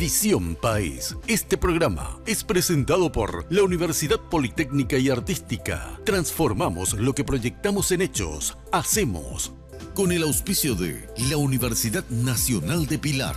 Visión País. Este programa es presentado por la Universidad Politécnica y Artística. Transformamos lo que proyectamos en hechos. Hacemos. Con el auspicio de la Universidad Nacional de Pilar.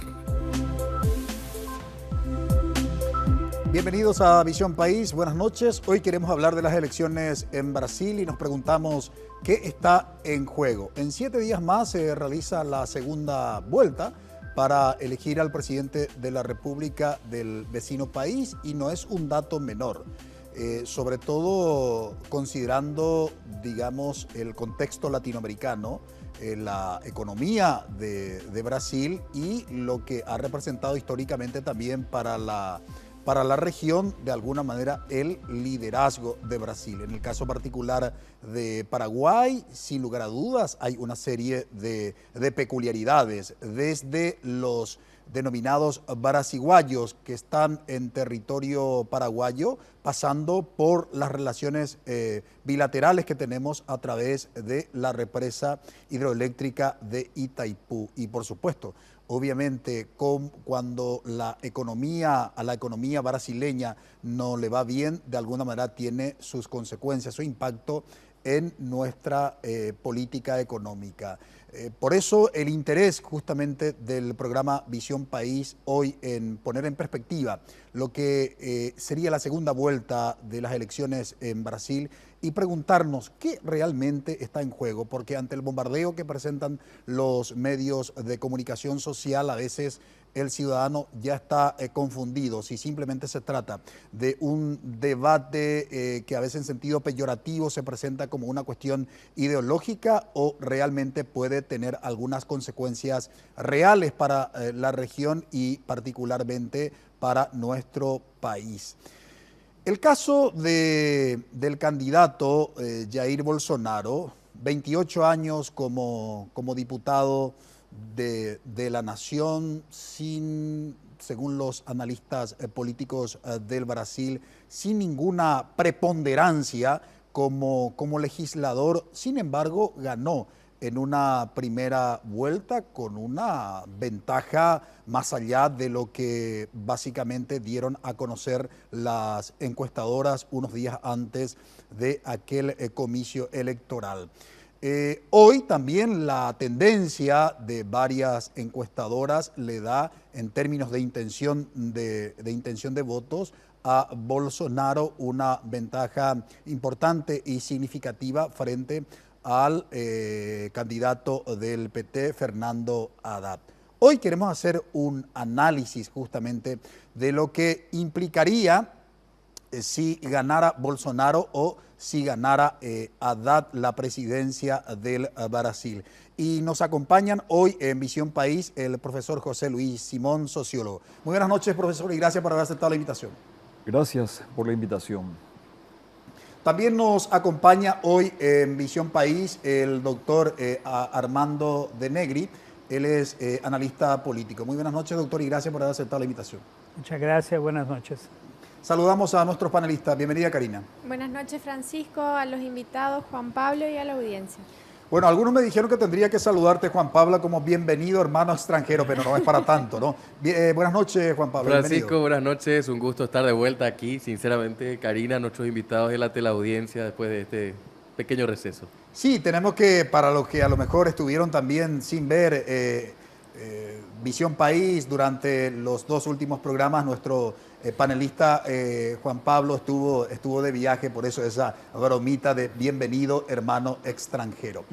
Bienvenidos a Visión País, buenas noches. Hoy queremos hablar de las elecciones en Brasil y nos preguntamos qué está en juego. En 7 días más se realiza la segunda vuelta para elegir al presidente de la República del vecino país y no es un dato menor, sobre todo considerando, digamos, el contexto latinoamericano, la economía de Brasil y lo que ha representado históricamente también para la región, de alguna manera, el liderazgo de Brasil. En el caso particular de Paraguay, sin lugar a dudas, hay una serie de peculiaridades, desde los denominados brasiguayos que están en territorio paraguayo, pasando por las relaciones bilaterales que tenemos a través de la represa hidroeléctrica de Itaipú. Y por supuesto, obviamente, cuando a la economía brasileña no le va bien, de alguna manera tiene sus consecuencias, su impacto en nuestra política económica. Por eso el interés justamente del programa Visión País hoy en poner en perspectiva lo que sería la segunda vuelta de las elecciones en Brasil y preguntarnos qué realmente está en juego, porque ante el bombardeo que presentan los medios de comunicación social, a veces el ciudadano ya está confundido si simplemente se trata de un debate que a veces en sentido peyorativo se presenta como una cuestión ideológica o realmente puede tener algunas consecuencias reales para la región y particularmente para nuestro país. El caso del candidato Jair Bolsonaro, 28 años como diputado de la nación, según los analistas políticos del Brasil, sin ninguna preponderancia como legislador, sin embargo, ganó en una primera vuelta con una ventaja más allá de lo que básicamente dieron a conocer las encuestadoras unos días antes de aquel comicio electoral. Hoy también la tendencia de varias encuestadoras le da, en términos de intención de votos, a Bolsonaro una ventaja importante y significativa frente al candidato del PT, Fernando Haddad. Hoy queremos hacer un análisis justamente de lo que implicaría si ganara Bolsonaro o si ganara Haddad la presidencia del Brasil. Y nos acompañan hoy en Visión País el profesor José Luis Simón, sociólogo. Muy buenas noches, profesor, y gracias por haber aceptado la invitación. Gracias por la invitación. También nos acompaña hoy en Visión País el doctor Armando de Negri. Él es analista político. Muy buenas noches, doctor, y gracias por haber aceptado la invitación. Muchas gracias, buenas noches. Saludamos a nuestros panelistas. Bienvenida, Karina. Buenas noches, Francisco, a los invitados, Juan Pablo, y a la audiencia. Bueno, algunos me dijeron que tendría que saludarte, Juan Pablo, como bienvenido, hermano extranjero, pero no es para tanto, ¿no? Buenas noches, Juan Pablo. Francisco, bienvenido. buenas noches. Un gusto estar de vuelta aquí. Sinceramente, Karina, nuestros invitados y la teleaudiencia después de este pequeño receso. Sí, tenemos que, para los que a lo mejor estuvieron también sin ver Visión País durante los 2 últimos programas, nuestro panelista Juan Pablo estuvo de viaje, por eso esa bromita de bienvenido, hermano extranjero.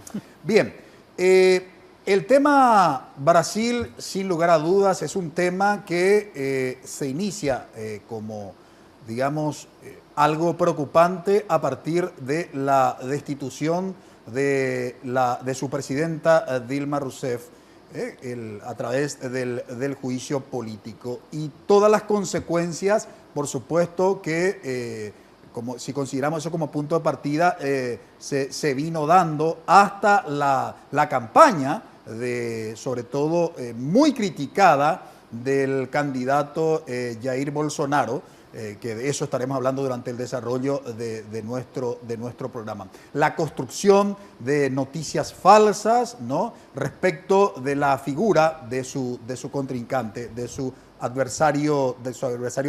Bien, el tema Brasil, sin lugar a dudas, es un tema que se inicia como, digamos, algo preocupante a partir de la destitución de su presidenta Dilma Rousseff, a través del juicio político y todas las consecuencias, por supuesto que si consideramos eso como punto de partida, se vino dando hasta la campaña sobre todo muy criticada del candidato Jair Bolsonaro, que de eso estaremos hablando durante el desarrollo de nuestro programa. La construcción de noticias falsas, ¿no?, respecto de la figura de su contrincante, de su adversario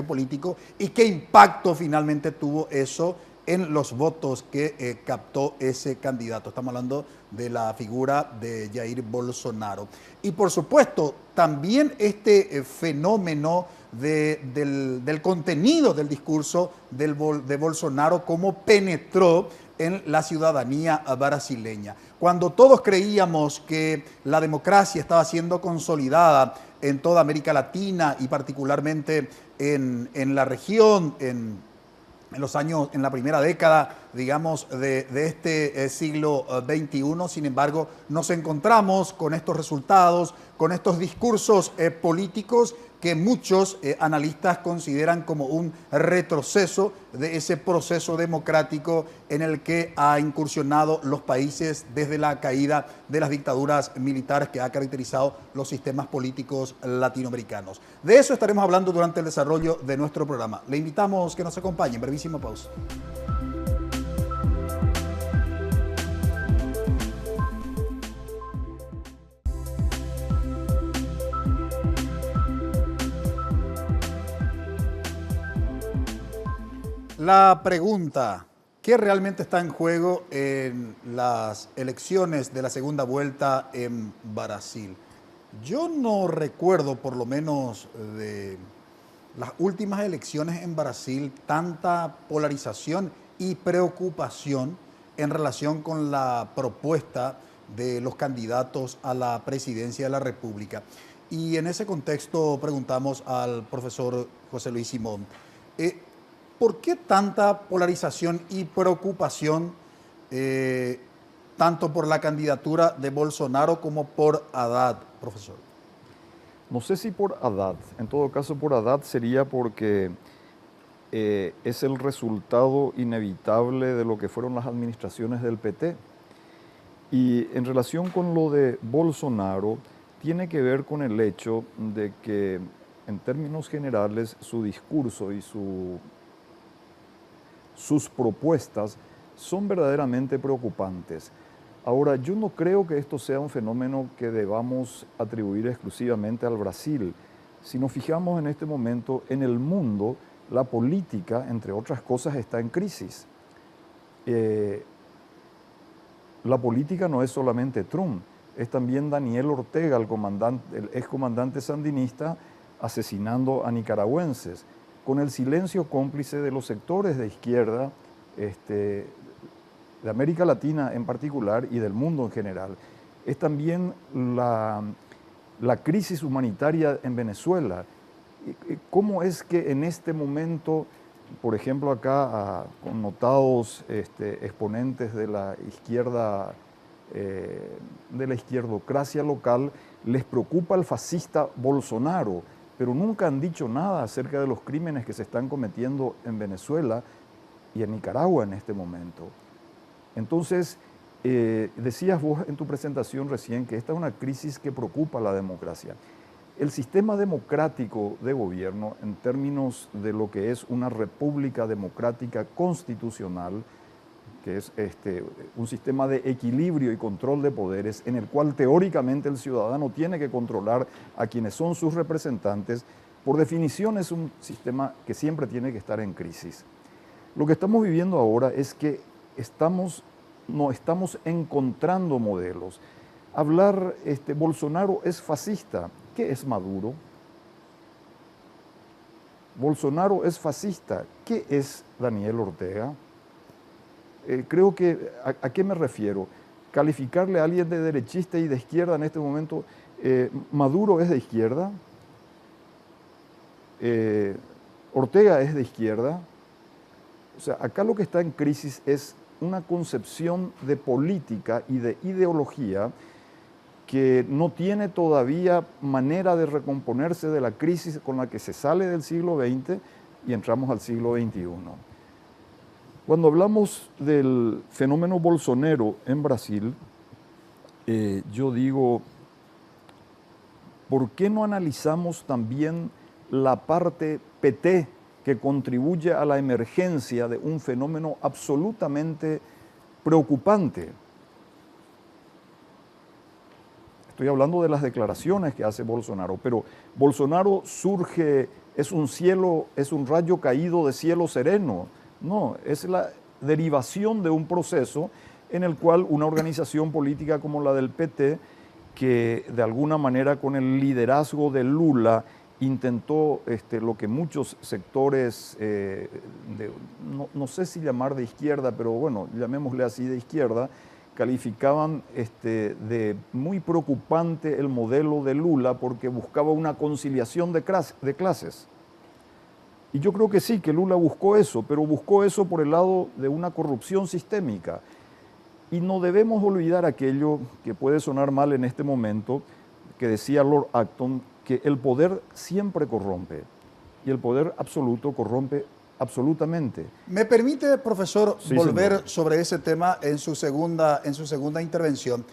político, y qué impacto finalmente tuvo eso en los votos que captó ese candidato. Estamos hablando de la figura de Jair Bolsonaro. Y por supuesto, también este fenómeno del contenido del discurso de Bolsonaro, cómo penetró en la ciudadanía brasileña. Cuando todos creíamos que la democracia estaba siendo consolidada en toda América Latina y particularmente en la región, en los años, en la primera década, digamos, de este siglo XXI. Sin embargo, nos encontramos con estos resultados, con estos discursos políticos que muchos analistas consideran como un retroceso de ese proceso democrático en el que ha incursionado los países desde la caída de las dictaduras militares que ha caracterizado los sistemas políticos latinoamericanos. De eso estaremos hablando durante el desarrollo de nuestro programa. Le invitamos que nos acompañe en brevísima pausa. La pregunta, ¿qué realmente está en juego en las elecciones de la segunda vuelta en Brasil? Yo no recuerdo, por lo menos de las últimas elecciones en Brasil, tanta polarización y preocupación en relación con la propuesta de los candidatos a la presidencia de la República. Y en ese contexto preguntamos al profesor José Luis Simón, ¿por qué tanta polarización y preocupación tanto por la candidatura de Bolsonaro como por Haddad, profesor? No sé si por Haddad, en todo caso por Haddad sería porque es el resultado inevitable de lo que fueron las administraciones del PT. Y en relación con lo de Bolsonaro, tiene que ver con el hecho de que en términos generales su discurso y sus propuestas son verdaderamente preocupantes. Ahora, yo no creo que esto sea un fenómeno que debamos atribuir exclusivamente al Brasil. Si nos fijamos en este momento, en el mundo, la política, entre otras cosas, está en crisis. La política no es solamente Trump, es también Daniel Ortega, el excomandante sandinista, asesinando a nicaragüenses, con el silencio cómplice de los sectores de izquierda, de América Latina en particular y del mundo en general. Es también la crisis humanitaria en Venezuela. ¿Cómo es que en este momento, por ejemplo acá, con notados exponentes de la izquierda, de la izquierdocracia local, les preocupa el fascista Bolsonaro, pero nunca han dicho nada acerca de los crímenes que se están cometiendo en Venezuela y en Nicaragua en este momento? Entonces, decías vos en tu presentación recién que esta es una crisis que preocupa a la democracia. El sistema democrático de gobierno, en términos de lo que es una república democrática constitucional, que es un sistema de equilibrio y control de poderes, en el cual teóricamente el ciudadano tiene que controlar a quienes son sus representantes, por definición es un sistema que siempre tiene que estar en crisis. Lo que estamos viviendo ahora es que no estamos encontrando modelos. Hablar, Bolsonaro es fascista. ¿Qué es Maduro? Bolsonaro es fascista. ¿Qué es Daniel Ortega? Creo que, ¿a qué me refiero? Calificarle a alguien de derechista y de izquierda en este momento, Maduro es de izquierda, Ortega es de izquierda. O sea, acá lo que está en crisis es una concepción de política y de ideología que no tiene todavía manera de recomponerse de la crisis con la que se sale del siglo XX y entramos al siglo XXI. Cuando hablamos del fenómeno bolsonaro en Brasil, yo digo, ¿por qué no analizamos también la parte PT que contribuye a la emergencia de un fenómeno absolutamente preocupante. Estoy hablando de las declaraciones que hace Bolsonaro, pero Bolsonaro surge, es un rayo caído de cielo sereno. No, es la derivación de un proceso en el cual una organización política como la del PT, que de alguna manera con el liderazgo de Lula intentó lo que muchos sectores, no sé si llamar de izquierda, pero bueno, llamémosle así de izquierda, calificaban de muy preocupante el modelo de Lula porque buscaba una conciliación de clases. Y yo creo que sí, que Lula buscó eso, pero buscó eso por el lado de una corrupción sistémica. Y no debemos olvidar aquello que puede sonar mal en este momento, que decía Lord Acton, que el poder siempre corrompe y el poder absoluto corrompe absolutamente. ¿Me permite, profesor, Sí, volver señor. sobre ese tema en su segunda intervención?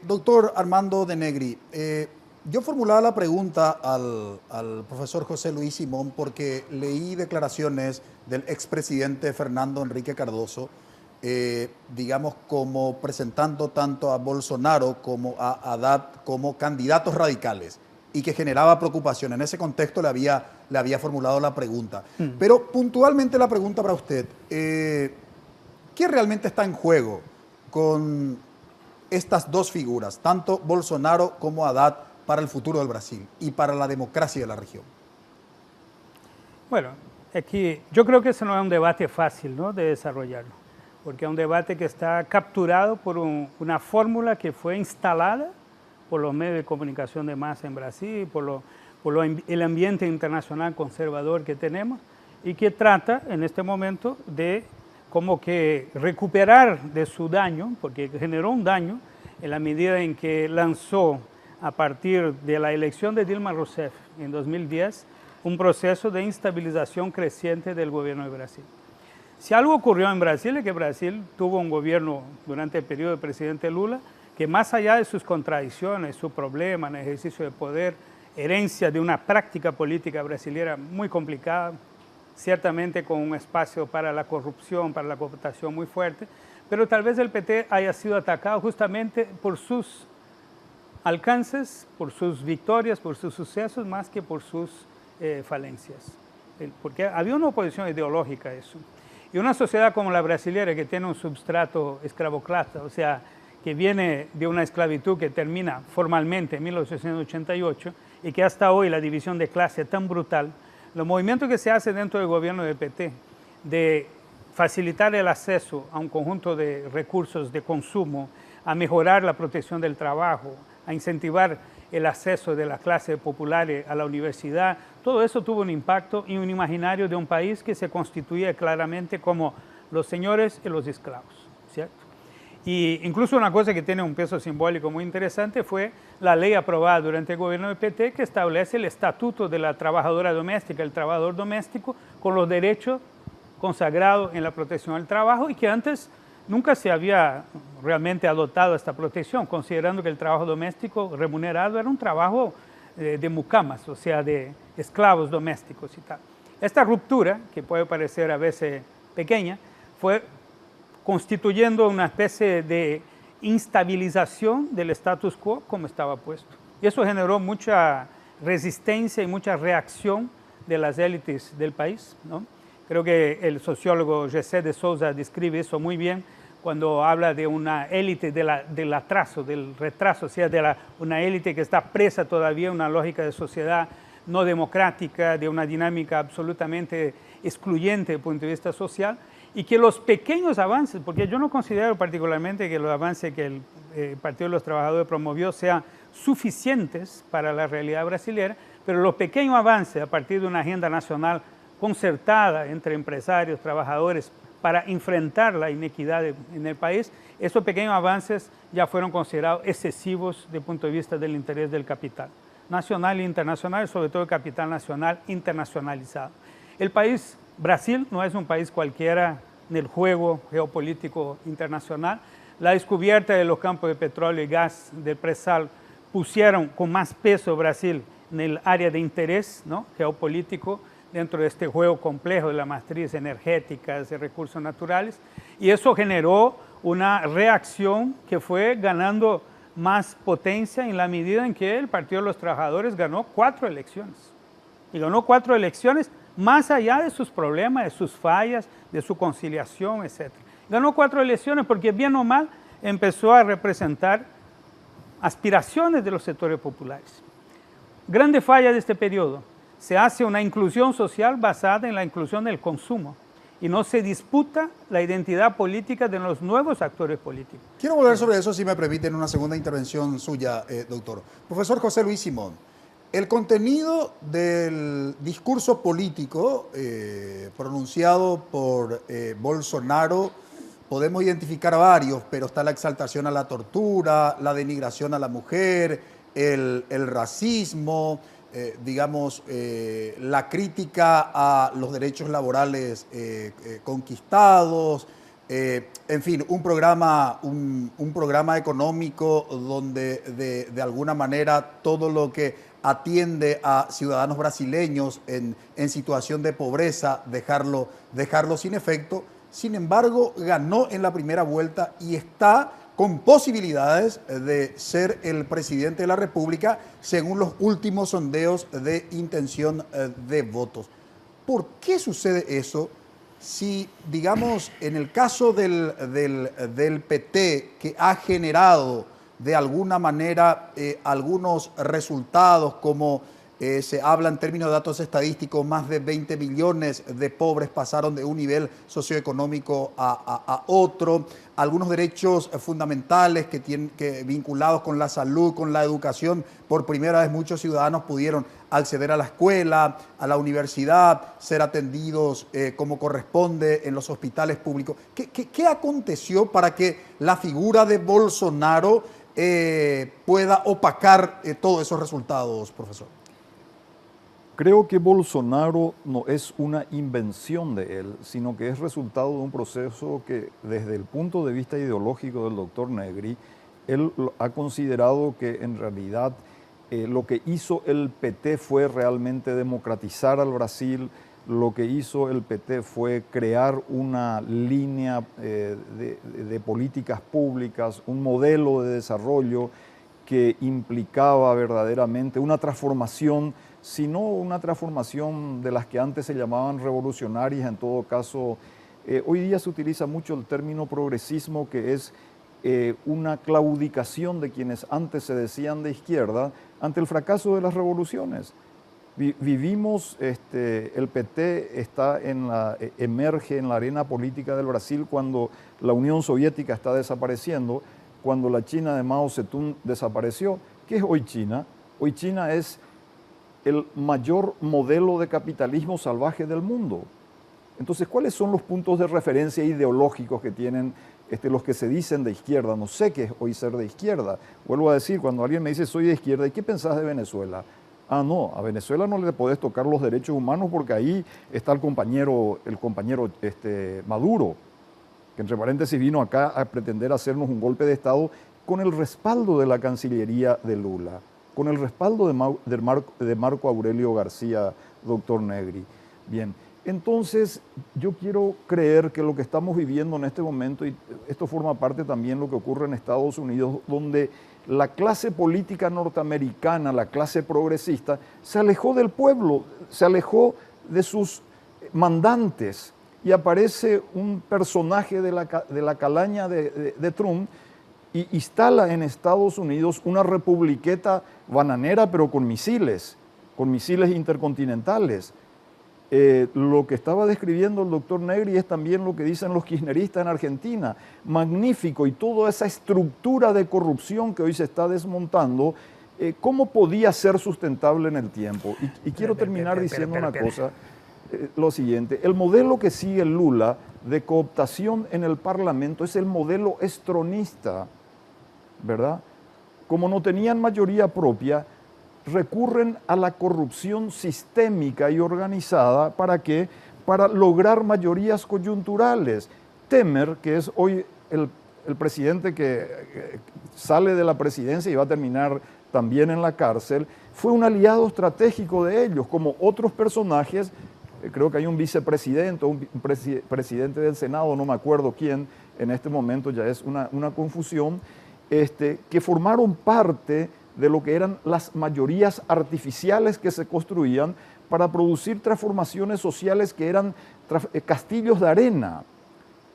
Doctor Armando de Negri, yo formulaba la pregunta al profesor José Luis Simón porque leí declaraciones del expresidente Fernando Enrique Cardoso, digamos, como presentando tanto a Bolsonaro como a Haddad como candidatos radicales y que generaba preocupación. En ese contexto le había formulado la pregunta. Pero puntualmente la pregunta para usted, ¿qué realmente está en juego con estas dos figuras, tanto Bolsonaro como Haddad, para el futuro del Brasil y para la democracia de la región? Bueno, aquí yo creo que ese no es un debate fácil, ¿no?, de desarrollarlo, porque es un debate que está capturado por una fórmula que fue instalada por los medios de comunicación de masa en Brasil, por el ambiente internacional conservador que tenemos y que trata en este momento de como que recuperar de su daño, porque generó un daño en la medida en que lanzó a partir de la elección de Dilma Rousseff en 2010 un proceso de instabilización creciente del gobierno de Brasil. Si algo ocurrió en Brasil es que Brasil tuvo un gobierno durante el periodo del presidente Lula que, más allá de sus contradicciones, su problema en el ejercicio de poder, herencia de una práctica política brasileña muy complicada, ciertamente con un espacio para la corrupción, para la cooptación muy fuerte, pero tal vez el PT haya sido atacado justamente por sus alcances, por sus victorias, por sus sucesos, más que por sus falencias. Porque había una oposición ideológica a eso. Y una sociedad como la brasileña, que tiene un substrato esclavocrata, o sea, que viene de una esclavitud que termina formalmente en 1888 y que hasta hoy la división de clase es tan brutal, los movimientos que se hacen dentro del gobierno del PT de facilitar el acceso a un conjunto de recursos de consumo, a mejorar la protección del trabajo, a incentivar el acceso de las clases populares a la universidad, todo eso tuvo un impacto y un imaginario de un país que se constituía claramente como los señores y los esclavos, ¿cierto? Y incluso una cosa que tiene un peso simbólico muy interesante fue la ley aprobada durante el gobierno del PT que establece el estatuto de la trabajadora doméstica, el trabajador doméstico, con los derechos consagrados en la protección del trabajo y que antes nunca se había realmente adoptado esta protección, considerando que el trabajo doméstico remunerado era un trabajo de mucamas, o sea, de esclavos domésticos y tal. Esta ruptura, que puede parecer a veces pequeña, fue constituyendo una especie de instabilización del status quo como estaba puesto. Y eso generó mucha resistencia y mucha reacción de las élites del país, ¿no? Creo que el sociólogo José de Souza describe eso muy bien cuando habla de una élite del atraso, del retraso, o sea, una élite que está presa todavía en una lógica de sociedad no democrática, de una dinámica absolutamente excluyente desde el punto de vista social, y que los pequeños avances, porque yo no considero particularmente que los avances que el Partido de los Trabajadores promovió sean suficientes para la realidad brasileña, pero los pequeños avances a partir de una agenda nacional concertada entre empresarios, trabajadores, para enfrentar la inequidad en el país, esos pequeños avances ya fueron considerados excesivos desde el punto de vista del interés del capital nacional e internacional, sobre todo el capital nacional internacionalizado. El país, Brasil, no es un país cualquiera en el juego geopolítico internacional. La descubierta de los campos de petróleo y gas del pre-sal pusieron con más peso Brasil en el área de interés, ¿no?, geopolítico dentro de este juego complejo de la matriz energética, de recursos naturales, y eso generó una reacción que fue ganando más potencia en la medida en que el Partido de los Trabajadores ganó 4 elecciones. Y ganó 4 elecciones más allá de sus problemas, de sus fallas, de su conciliación, etc. Ganó 4 elecciones porque bien o mal empezó a representar aspiraciones de los sectores populares. Grande falla de este periodo: se hace una inclusión social basada en la inclusión del consumo y no se disputa la identidad política de los nuevos actores políticos. Quiero volver sobre eso, si me permiten, una segunda intervención suya, doctor. Profesor José Luis Simón, el contenido del discurso político pronunciado por Bolsonaro, podemos identificar varios, pero está la exaltación a la tortura, la denigración a la mujer, el racismo, la crítica a los derechos laborales conquistados, en fin, un programa económico donde de alguna manera todo lo que atiende a ciudadanos brasileños en situación de pobreza, dejarlo sin efecto. Sin embargo, ganó en la primera vuelta y está con posibilidades de ser el presidente de la República según los últimos sondeos de intención de votos. ¿Por qué sucede eso? Si, digamos, en el caso del PT, que ha generado de alguna manera algunos resultados, como se habla en términos de datos estadísticos, más de 20 millones de pobres pasaron de un nivel socioeconómico a otro, algunos derechos fundamentales que vinculados con la salud, con la educación, por primera vez muchos ciudadanos pudieron acceder a la escuela, a la universidad, ser atendidos como corresponde en los hospitales públicos. ¿Qué aconteció para que la figura de Bolsonaro pueda opacar todos esos resultados, profesor? Creo que Bolsonaro no es una invención de él, sino que es resultado de un proceso que desde el punto de vista ideológico del doctor Negri, él ha considerado que en realidad lo que hizo el PT fue realmente democratizar al Brasil, lo que hizo el PT fue crear una línea de políticas públicas, un modelo de desarrollo que implicaba verdaderamente una transformación, sino una transformación de las que antes se llamaban revolucionarias. En todo caso, hoy día se utiliza mucho el término progresismo, que es una claudicación de quienes antes se decían de izquierda ante el fracaso de las revoluciones. Vivimos, el PT emerge en la arena política del Brasil cuando la Unión Soviética está desapareciendo, cuando la China de Mao Zedong desapareció. ¿Qué es hoy China? Hoy China es el mayor modelo de capitalismo salvaje del mundo. Entonces, ¿cuáles son los puntos de referencia ideológicos que tienen los que se dicen de izquierda? No sé qué es hoy ser de izquierda. Vuelvo a decir, cuando alguien me dice soy de izquierda, ¿y qué pensás de Venezuela? Ah, no, a Venezuela no le podés tocar los derechos humanos porque ahí está el compañero Maduro, que entre paréntesis vino acá a pretender hacernos un golpe de Estado con el respaldo de la Cancillería de Lula, con el respaldo de Marco Aurelio García, doctor Negri. Bien, entonces yo quiero creer que lo que estamos viviendo en este momento, y esto forma parte también de lo que ocurre en Estados Unidos, donde la clase política norteamericana, la clase progresista, se alejó del pueblo, se alejó de sus mandantes, y aparece un personaje de la calaña de Trump y instala en Estados Unidos una republiqueta bananera, pero con misiles intercontinentales. Lo que estaba describiendo el doctor Negri es también lo que dicen los kirchneristas en Argentina. Magnífico, y toda esa estructura de corrupción que hoy se está desmontando, ¿cómo podía ser sustentable en el tiempo? Y quiero terminar diciendo una cosa, lo siguiente: el modelo que sigue Lula de cooptación en el Parlamento es el modelo estronista, ¿verdad? Como no tenían mayoría propia, recurren a la corrupción sistémica y organizada. ¿Para qué? Para lograr mayorías coyunturales. Temer, que es hoy el presidente que sale de la presidencia y va a terminar también en la cárcel, fue un aliado estratégico de ellos, como otros personajes creo que hay un vicepresidente o un presidente del Senado, no me acuerdo quién, en este momento ya es una confusión, que formaron parte de lo que eran las mayorías artificiales que se construían para producir transformaciones sociales que eran castillos de arena,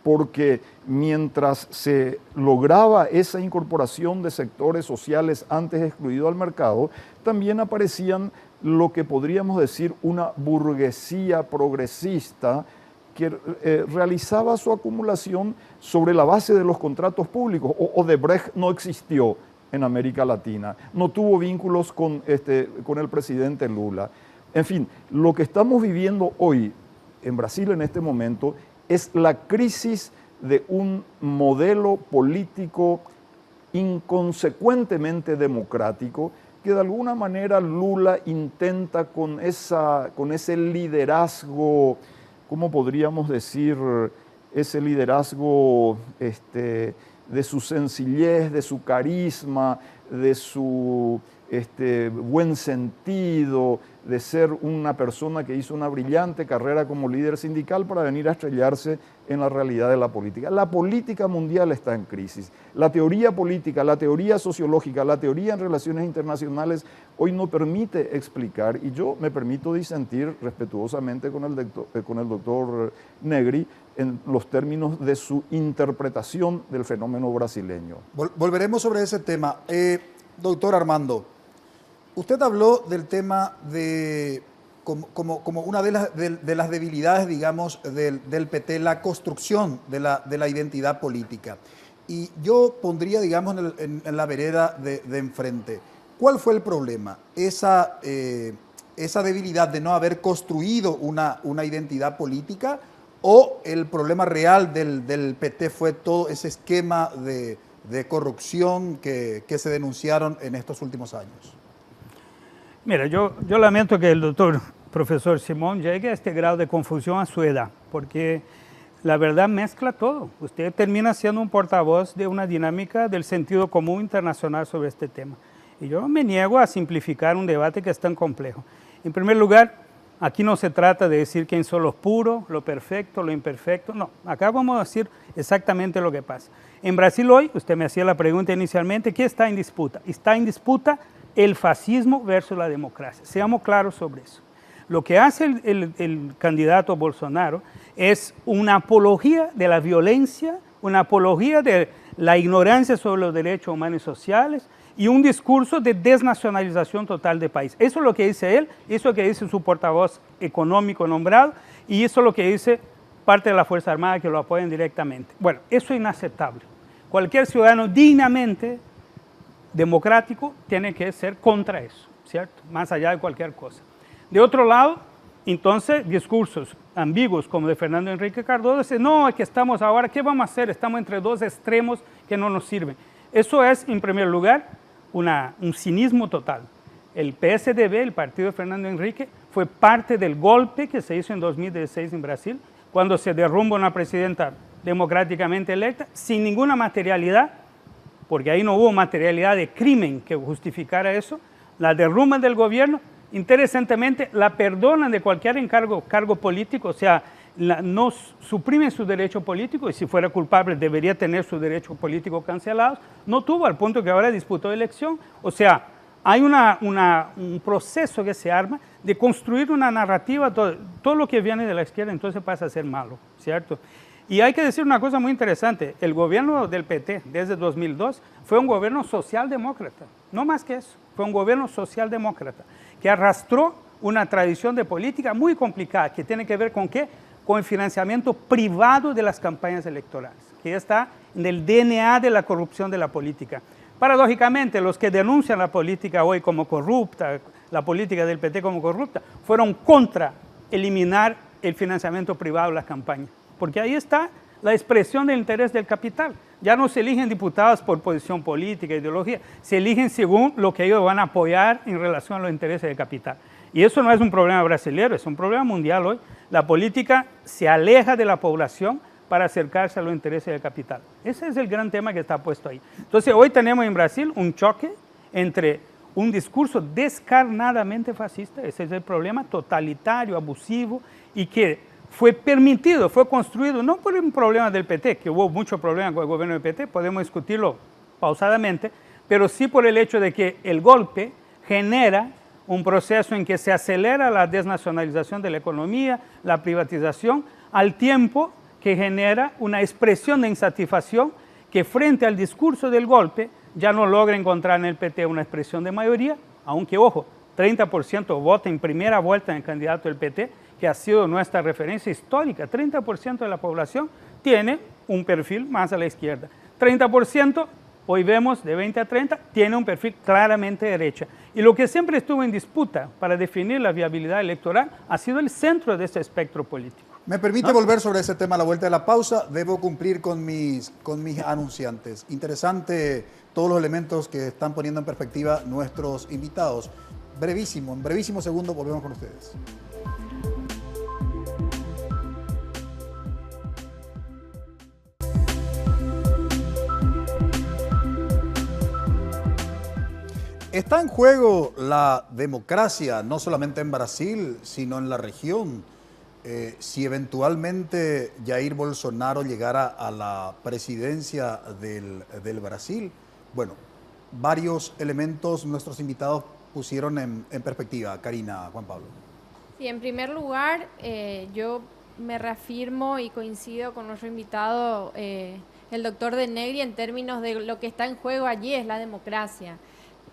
porque mientras se lograba esa incorporación de sectores sociales antes excluidos al mercado, también aparecían lo que podríamos decir una burguesía progresista que realizaba su acumulación sobre la base de los contratos públicos. Odebrecht no existió en América Latina, no tuvo vínculos con el presidente Lula. En fin, lo que estamos viviendo hoy en Brasil en este momento es la crisis de un modelo político inconsecuentemente democrático que de alguna manera Lula intenta con ese liderazgo, ¿cómo podríamos decir? Ese liderazgo de su sencillez, de su carisma, de su buen sentido, de ser una persona que hizo una brillante carrera como líder sindical para venir a estrellarse en la realidad de la política. La política mundial está en crisis. La teoría política, la teoría sociológica, la teoría en relaciones internacionales hoy no permite explicar, y yo me permito disentir respetuosamente con el doctor Negri en los términos de su interpretación del fenómeno brasileño. Volveremos sobre ese tema. Doctor Armando, usted habló del tema de como una de las debilidades, digamos, del PT, la construcción de la identidad política. Y yo pondría, digamos, en la vereda de enfrente, ¿cuál fue el problema? Esa debilidad de no haber construido una identidad política, o el problema real del PT fue todo ese esquema de corrupción que se denunciaron en estos últimos años. Mira, yo lamento que el profesor Simón llegue a este grado de confusión a su edad, porque la verdad mezcla todo. Usted termina siendo un portavoz de una dinámica del sentido común internacional sobre este tema. Y yo me niego a simplificar un debate que es tan complejo. En primer lugar, aquí no se trata de decir quién son los puros, lo perfecto, lo imperfecto. No, acá vamos a decir exactamente lo que pasa. En Brasil hoy, usted me hacía la pregunta inicialmente, ¿qué está en disputa? Está en disputa el fascismo versus la democracia. Seamos claros sobre eso. Lo que hace el candidato Bolsonaro es una apología de la violencia, una apología de la ignorancia sobre los derechos humanos y sociales y un discurso de desnacionalización total del país. Eso es lo que dice él, eso es lo que dice su portavoz económico nombrado y eso es lo que dice parte de la Fuerza Armada que lo apoyan directamente. Bueno, eso es inaceptable. Cualquier ciudadano dignamente democrático tiene que ser contra eso, ¿cierto? Más allá de cualquier cosa. De otro lado, entonces, discursos ambiguos como de Fernando Henrique Cardoso, dice, no, es que estamos ahora, ¿qué vamos a hacer? Estamos entre dos extremos que no nos sirven. Eso es, en primer lugar, un cinismo total. El PSDB, el partido de Fernando Henrique, fue parte del golpe que se hizo en 2016 en Brasil, cuando se derrumba una presidenta democráticamente electa, sin ninguna materialidad, porque ahí no hubo materialidad de crimen que justificara eso, la derrumban del gobierno, interesantemente la perdonan de cualquier cargo político, o sea, no suprimen su derecho político y si fuera culpable debería tener su derecho político cancelados, no tuvo al punto que ahora disputó elección, o sea, hay un proceso que se arma de construir una narrativa, todo lo que viene de la izquierda entonces pasa a ser malo, ¿cierto? Y hay que decir una cosa muy interesante, el gobierno del PT desde 2002 fue un gobierno socialdemócrata, no más que eso, fue un gobierno socialdemócrata que arrastró una tradición de política muy complicada, que tiene que ver con ¿qué? Con el financiamiento privado de las campañas electorales, que está en el DNA de la corrupción de la política. Paradójicamente, los que denuncian la política hoy como corrupta, la política del PT como corrupta, fueron contra eliminar el financiamiento privado de las campañas, porque ahí está la expresión del interés del capital. Ya no se eligen diputados por posición política, ideología, se eligen según lo que ellos van a apoyar en relación a los intereses del capital. Y eso no es un problema brasileño, es un problema mundial hoy. La política se aleja de la población para acercarse a los intereses del capital. Ese es el gran tema que está puesto ahí. Entonces, hoy tenemos en Brasil un choque entre un discurso descarnadamente fascista, ese es el problema, totalitario, abusivo, y que fue permitido, fue construido, no por un problema del PT, que hubo mucho problema con el gobierno del PT, podemos discutirlo pausadamente, pero sí por el hecho de que el golpe genera un proceso en que se acelera la desnacionalización de la economía, la privatización, al tiempo que genera una expresión de insatisfacción que frente al discurso del golpe ya no logra encontrar en el PT una expresión de mayoría, aunque, ojo, 30% vota en primera vuelta en el candidato del PT, que ha sido nuestra referencia histórica. 30% de la población tiene un perfil más a la izquierda. 30%, hoy vemos de 20 a 30, tiene un perfil claramente de derecha. Y lo que siempre estuvo en disputa para definir la viabilidad electoral ha sido el centro de ese espectro político. Me permite volver sobre ese tema a la vuelta de la pausa. Debo cumplir con mis anunciantes. Interesante todos los elementos que están poniendo en perspectiva nuestros invitados. Brevísimo, en brevísimo segundo volvemos con ustedes. Está en juego la democracia, no solamente en Brasil, sino en la región. Si eventualmente Jair Bolsonaro llegara a la presidencia del Brasil, bueno, varios elementos nuestros invitados pusieron en perspectiva. Karina, Juan Pablo. Sí, en primer lugar, yo me reafirmo y coincido con nuestro invitado, el doctor De Negri, en términos de lo que está en juego allí es la democracia.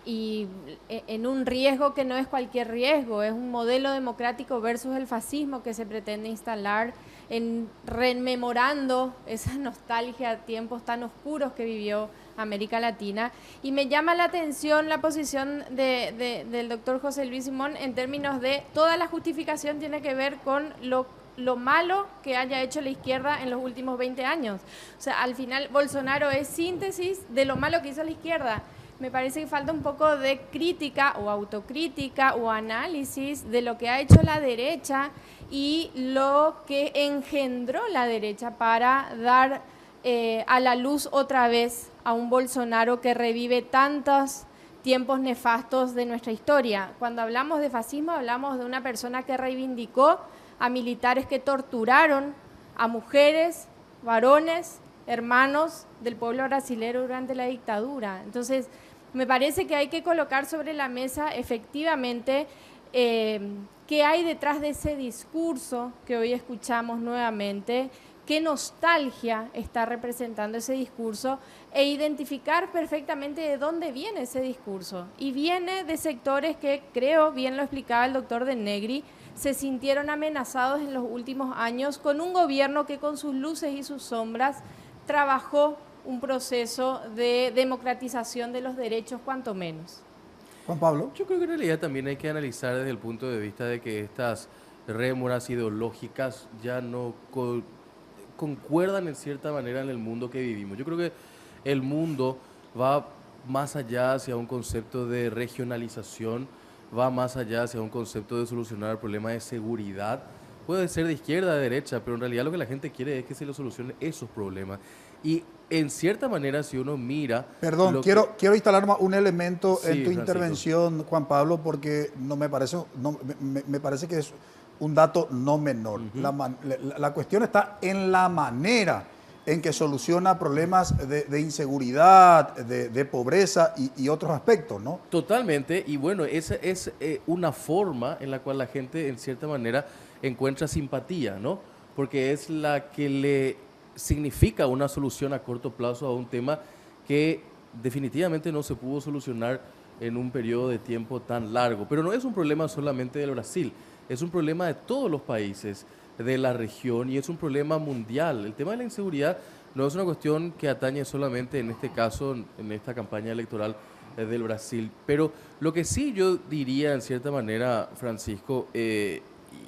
Y en un riesgo que no es cualquier riesgo, es un modelo democrático versus el fascismo que se pretende instalar, rememorando esa nostalgia, tiempos tan oscuros que vivió América Latina. Y me llama la atención la posición del doctor José Luis Simón en términos de toda la justificación tiene que ver con lo malo que haya hecho la izquierda en los últimos 20 años. O sea, al final Bolsonaro es síntesis de lo malo que hizo la izquierda. Me parece que falta un poco de crítica o autocrítica o análisis de lo que ha hecho la derecha y lo que engendró la derecha para dar a la luz otra vez a un Bolsonaro que revive tantos tiempos nefastos de nuestra historia. Cuando hablamos de fascismo hablamos de una persona que reivindicó a militares que torturaron a mujeres, varones, hermanos del pueblo brasilero durante la dictadura. Entonces, me parece que hay que colocar sobre la mesa efectivamente qué hay detrás de ese discurso que hoy escuchamos nuevamente, qué nostalgia está representando ese discurso e identificar perfectamente de dónde viene ese discurso. Y viene de sectores que, creo, bien lo explicaba el doctor De Negri, se sintieron amenazados en los últimos años con un gobierno que con sus luces y sus sombras trabajó un proceso de democratización de los derechos, cuanto menos. Juan Pablo. Yo creo que en realidad también hay que analizar desde el punto de vista de que estas rémoras ideológicas ya no concuerdan en cierta manera en el mundo que vivimos. Yo creo que el mundo va más allá hacia un concepto de regionalización, va más allá hacia un concepto de solucionar el problema de seguridad. Puede ser de izquierda, de derecha, pero en realidad lo que la gente quiere es que se le solucionen esos problemas. Y en cierta manera, si uno mira... Perdón, quiero instalar un elemento Sí, en tu Francisco. intervención, Juan Pablo, porque me parece que es un dato no menor. La cuestión está en la manera en que soluciona problemas de inseguridad, de pobreza y otros aspectos, ¿no? Totalmente, y bueno, esa es una forma en la cual la gente en cierta manera encuentra simpatía, ¿no? Porque es la que le significa una solución a corto plazo a un tema que definitivamente no se pudo solucionar en un periodo de tiempo tan largo. Pero no es un problema solamente del Brasil, es un problema de todos los países de la región y es un problema mundial. El tema de la inseguridad no es una cuestión que atañe solamente en este caso, en esta campaña electoral del Brasil. Pero lo que sí yo diría en cierta manera, Francisco, y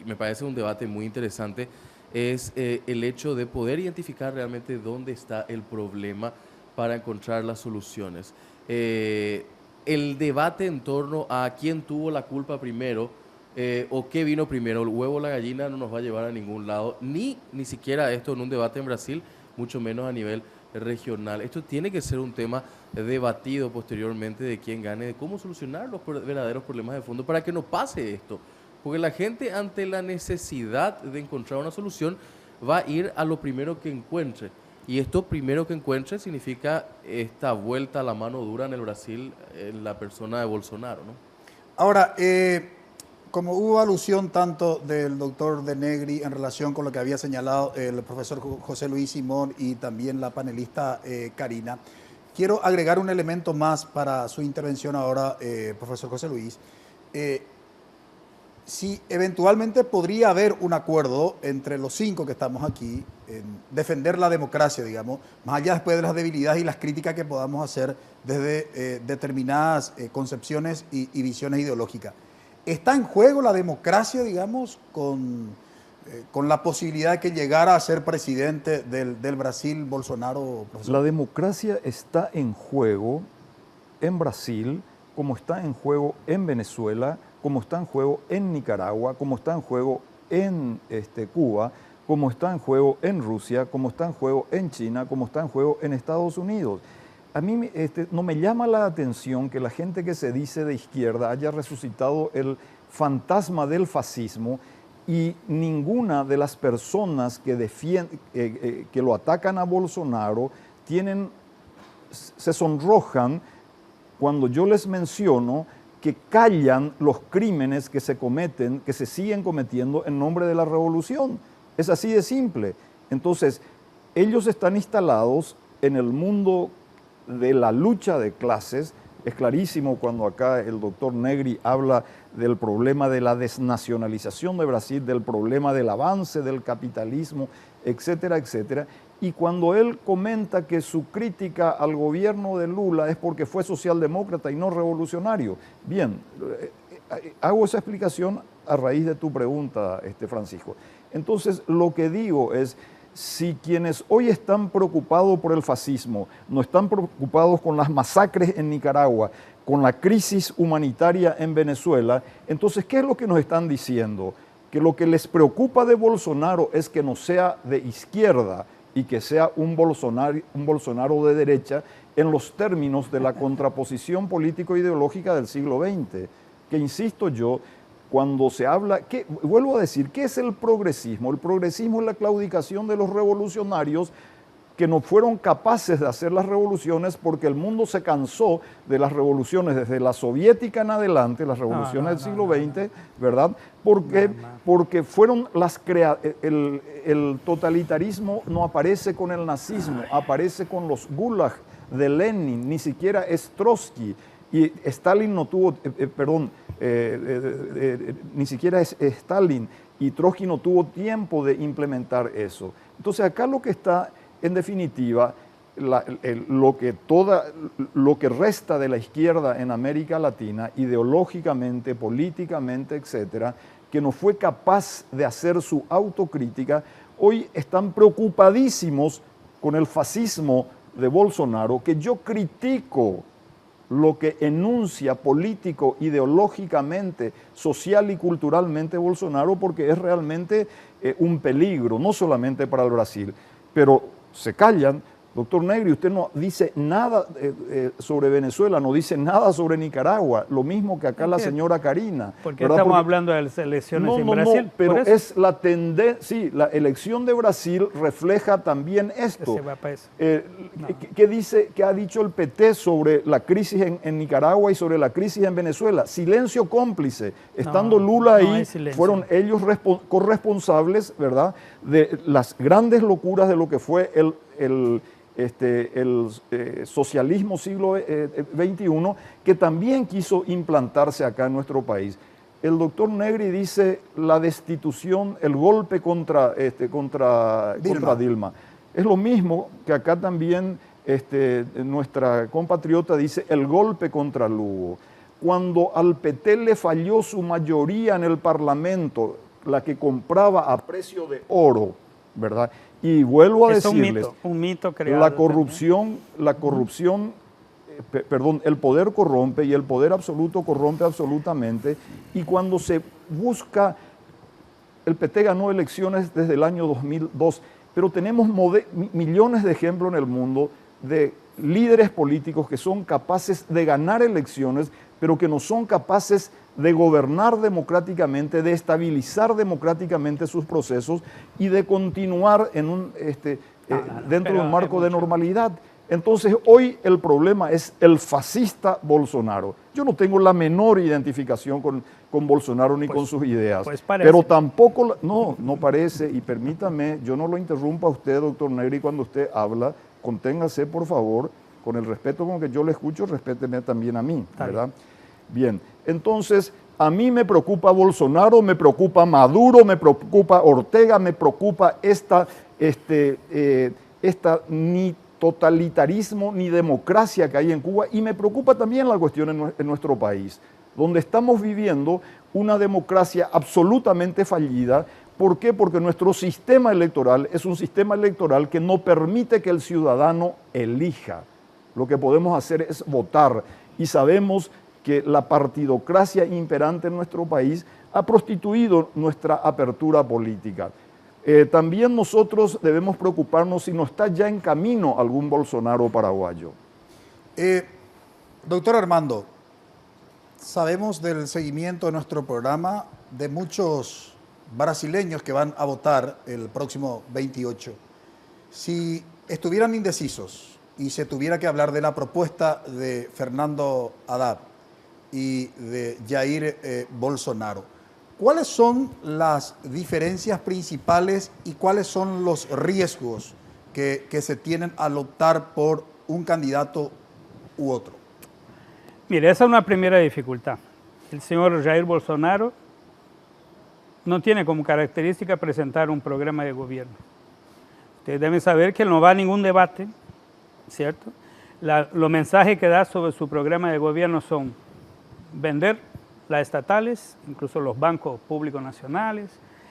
me parece un debate muy interesante, es el hecho de poder identificar realmente dónde está el problema para encontrar las soluciones. El debate en torno a quién tuvo la culpa primero o qué vino primero, el huevo o la gallina, no nos va a llevar a ningún lado, ni siquiera esto en un debate en Brasil, mucho menos a nivel regional. Esto tiene que ser un tema debatido posteriormente de quién gane, de cómo solucionar los verdaderos problemas de fondo para que no pase esto. Porque la gente, ante la necesidad de encontrar una solución, va a ir a lo primero que encuentre. Y esto primero que encuentre significa esta vuelta a la mano dura en el Brasil en la persona de Bolsonaro, ¿no? Ahora, como hubo alusión tanto del doctor De Negri en relación con lo que había señalado el profesor José Luis Simón y también la panelista Karina, quiero agregar un elemento más para su intervención ahora, profesor José Luis. Si eventualmente podría haber un acuerdo entre los 5 que estamos aquí en defender la democracia, digamos, más allá después de las debilidades y las críticas que podamos hacer desde determinadas concepciones y visiones ideológicas. ¿Está en juego la democracia, digamos, con la posibilidad de que llegara a ser presidente del Brasil Bolsonaro, profesor? La democracia está en juego en Brasil, como está en juego en Venezuela, como está en juego en Nicaragua, como está en juego en Cuba, como está en juego en Rusia, como está en juego en China, como está en juego en Estados Unidos. A mí no me llama la atención que la gente que se dice de izquierda haya resucitado el fantasma del fascismo y ninguna de las personas que que lo atacan a Bolsonaro se sonrojan cuando yo les menciono que callan los crímenes que se siguen cometiendo en nombre de la revolución. Es así de simple. Entonces, ellos están instalados en el mundo de la lucha de clases. Es clarísimo cuando acá el doctor Negri habla del problema de la desnacionalización de Brasil, del problema del avance del capitalismo, etcétera, etcétera. Y cuando él comenta que su crítica al gobierno de Lula es porque fue socialdemócrata y no revolucionario. Bien, hago esa explicación a raíz de tu pregunta, Francisco. Entonces, lo que digo es, si quienes hoy están preocupados por el fascismo, no están preocupados con las masacres en Nicaragua, con la crisis humanitaria en Venezuela, entonces, ¿qué es lo que nos están diciendo? Que lo que les preocupa de Bolsonaro es que no sea de izquierda y que sea un Bolsonaro de derecha en los términos de la contraposición político-ideológica del siglo XX. Que insisto yo, cuando se habla, vuelvo a decir, ¿qué es el progresismo? El progresismo es la claudicación de los revolucionarios que no fueron capaces de hacer las revoluciones porque el mundo se cansó de las revoluciones desde la soviética en adelante, las revoluciones del siglo XX, ¿verdad? Porque fueron el totalitarismo no aparece con el nazismo, aparece con los gulag de Lenin, ni siquiera es Trotsky. Y Stalin no tuvo, ni siquiera es Stalin, y Trotsky no tuvo tiempo de implementar eso. Entonces acá lo que está, en definitiva, lo que resta de la izquierda en América Latina, ideológicamente, políticamente, etcétera, que no fue capaz de hacer su autocrítica, hoy están preocupadísimos con el fascismo de Bolsonaro, que yo critico lo que enuncia político, ideológicamente, social y culturalmente Bolsonaro, porque es realmente un peligro, no solamente para el Brasil, pero se callan. Doctor Negri, usted no dice nada sobre Venezuela, no dice nada sobre Nicaragua, lo mismo que acá la señora Karina. Porque estamos hablando de las elecciones en Brasil. No, pero es la tendencia, sí, la elección de Brasil refleja también esto. ¿Qué ha dicho el PT sobre la crisis en Nicaragua y sobre la crisis en Venezuela? Silencio cómplice. Estando Lula ahí, fueron ellos corresponsables, ¿verdad?, de las grandes locuras de lo que fue el socialismo siglo XXI, que también quiso implantarse acá en nuestro país. El doctor Negri dice la destitución, el golpe contra Dilma. Es lo mismo que acá también nuestra compatriota dice el golpe contra Lugo. Cuando al PT le falló su mayoría en el Parlamento, la que compraba a precio de oro, ¿verdad? Y vuelvo a decirles, un mito creado el poder corrompe y el poder absoluto corrompe absolutamente. Y cuando se busca, el PT ganó elecciones desde el año 2002 pero tenemos millones de ejemplos en el mundo de líderes políticos que son capaces de ganar elecciones, pero que no son capaces de gobernar democráticamente, de estabilizar democráticamente sus procesos y de continuar en dentro de un marco de normalidad. Entonces, hoy el problema es el fascista Bolsonaro. Yo no tengo la menor identificación con Bolsonaro ni con sus ideas, pero tampoco, no parece, y permítame, yo no lo interrumpa a usted, doctor Negri, cuando usted habla, conténgase, por favor, con el respeto con que yo le escucho, respéteme también a mí, ¿verdad? Bien, entonces, a mí me preocupa Bolsonaro, me preocupa Maduro, me preocupa Ortega, me preocupa esta ni totalitarismo ni democracia que hay en Cuba, y me preocupa también la cuestión en nuestro país, donde estamos viviendo una democracia absolutamente fallida. ¿Por qué? Porque nuestro sistema electoral es un sistema electoral que no permite que el ciudadano elija. Lo que podemos hacer es votar, y sabemos que la partidocracia imperante en nuestro país ha prostituido nuestra apertura política. También nosotros debemos preocuparnos si no está ya en camino algún Bolsonaro paraguayo. Doctor Armando, sabemos del seguimiento de nuestro programa de muchos brasileños que van a votar el próximo 28. Si estuvieran indecisos y se tuviera que hablar de la propuesta de Fernando Haddad y de Jair Bolsonaro, ¿cuáles son las diferencias principales y cuáles son los riesgos que se tienen al optar por un candidato u otro? Mire, esa es una primera dificultad. El señor Jair Bolsonaro no tiene como característica presentar un programa de gobierno. Ustedes deben saber que él no va a ningún debate, ¿cierto? Los mensajes que da sobre su programa de gobierno son vender las estatales, incluso los bancos públicos nacionales,